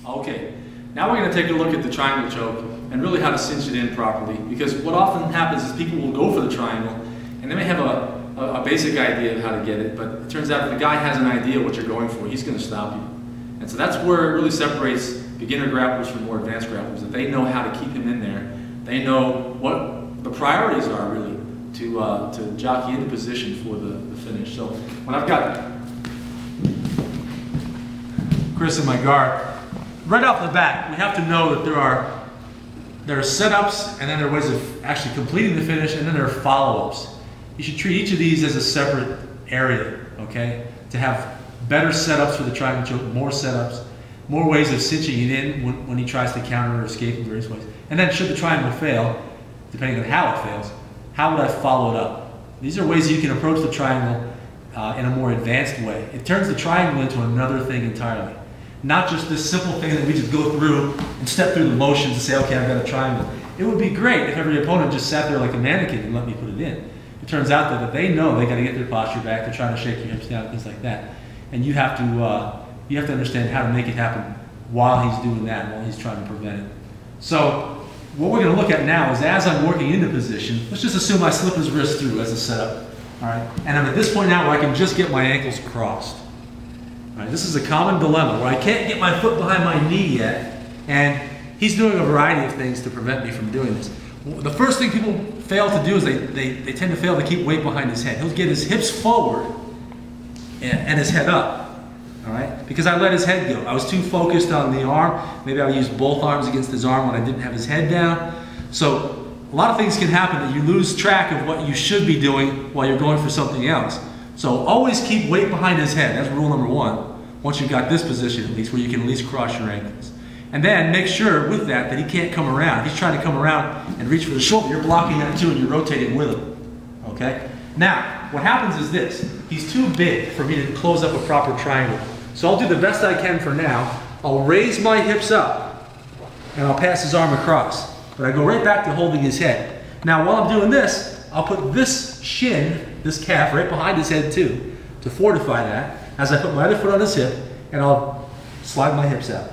Okay, now we're going to take a look at the triangle choke and really how to cinch it in properly, because what often happens is people will go for the triangle and they may have a basic idea of how to get it, but it turns out if the guy has an idea what you're going for, he's going to stop you. And so that's where it really separates beginner grapplers from more advanced grapplers, that they know how to keep him in there. They know what the priorities are really to jockey into position for the finish. So when I've got Chris in my guard, right off the bat, we have to know that there are setups, and then there are ways of actually completing the finish, and then there are follow-ups. You should treat each of these as a separate area, okay? To have better setups for the triangle choke, more setups, more ways of cinching it in when he tries to counter or escape in various ways. And then should the triangle fail, depending on how it fails, how would I follow it up? These are ways you can approach the triangle in a more advanced way. It turns the triangle into another thing entirely. Not just this simple thing that we just go through and step through the motions and say, okay, I've got a triangle. It would be great if every opponent just sat there like a mannequin and let me put it in. It turns out that they know they got to get their posture back, they're trying to shake your hips down, things like that. And you have to understand how to make it happen while he's doing that, while he's trying to prevent it. So what we're going to look at now is as I'm working into position, let's just assume I slip his wrist through as a setup. All right? And I'm at this point now where I can just get my ankles crossed. All right, this is a common dilemma where I can't get my foot behind my knee yet, and he's doing a variety of things to prevent me from doing this. The first thing people fail to do is they tend to fail to keep weight behind his head. He'll get his hips forward and his head up, all right? Because I let his head go. I was too focused on the arm. Maybe I used both arms against his arm when I didn't have his head down. So a lot of things can happen that you lose track of what you should be doing while you're going for something else. So always keep weight behind his head. That's rule number one. Once you've got this position at least, where you can at least cross your ankles. And then make sure with that he can't come around. He's trying to come around and reach for the shoulder. You're blocking that too and you're rotating with him. Okay? Now, what happens is this. He's too big for me to close up a proper triangle. So I'll do the best I can for now. I'll raise my hips up and I'll pass his arm across. But I go right back to holding his head. Now while I'm doing this, I'll put this shin, this calf, right behind his head too, to fortify that, as I put my other foot on his hip, and I'll slide my hips out.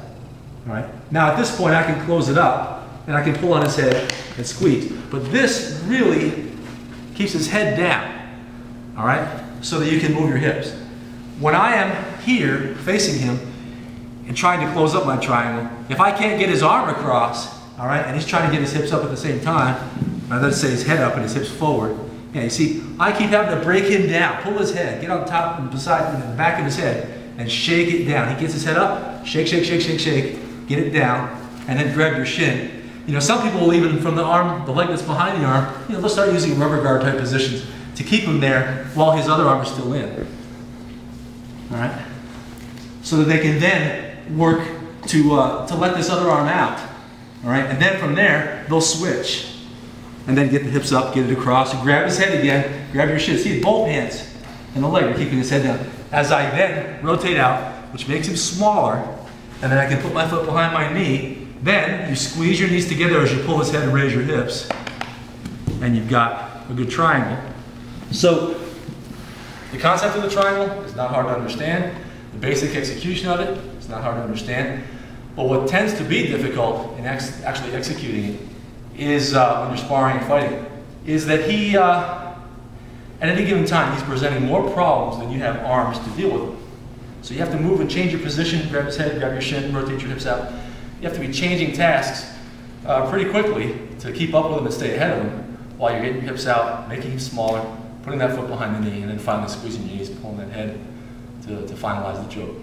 All right? Now at this point I can close it up, and I can pull on his head and squeeze. But this really keeps his head down, all right? So that you can move your hips. When I am here facing him and trying to close up my triangle, if I can't get his arm across, all right, and he's trying to get his hips up at the same time, let's say his head up and his hips forward, yeah, you see, I keep having to break him down, pull his head, get on top and beside the back of his head, and shake it down. He gets his head up, shake, shake, shake, shake, shake, get it down, and then grab your shin. You know, some people will even from the arm, the leg that's behind the arm, you know, they'll start using rubber guard type positions to keep him there while his other arm is still in. All right? So that they can then work to let this other arm out. All right? And then from there, they'll switch. And then get the hips up, get it across, grab his head again, grab your shin. See, both hands and the leg are keeping his head down. As I then rotate out, which makes him smaller, and then I can put my foot behind my knee, then you squeeze your knees together as you pull his head and raise your hips, and you've got a good triangle. So, the concept of the triangle is not hard to understand. The basic execution of it is not hard to understand. But what tends to be difficult in actually executing it is when you're sparring and fighting, is that he, at any given time, he's presenting more problems than you have arms to deal with him. So you have to move and change your position, grab his head, grab your shin, rotate your hips out. You have to be changing tasks pretty quickly to keep up with him and stay ahead of him while you're getting your hips out, making him smaller, putting that foot behind the knee, and then finally squeezing your knees, pulling that head to finalize the choke.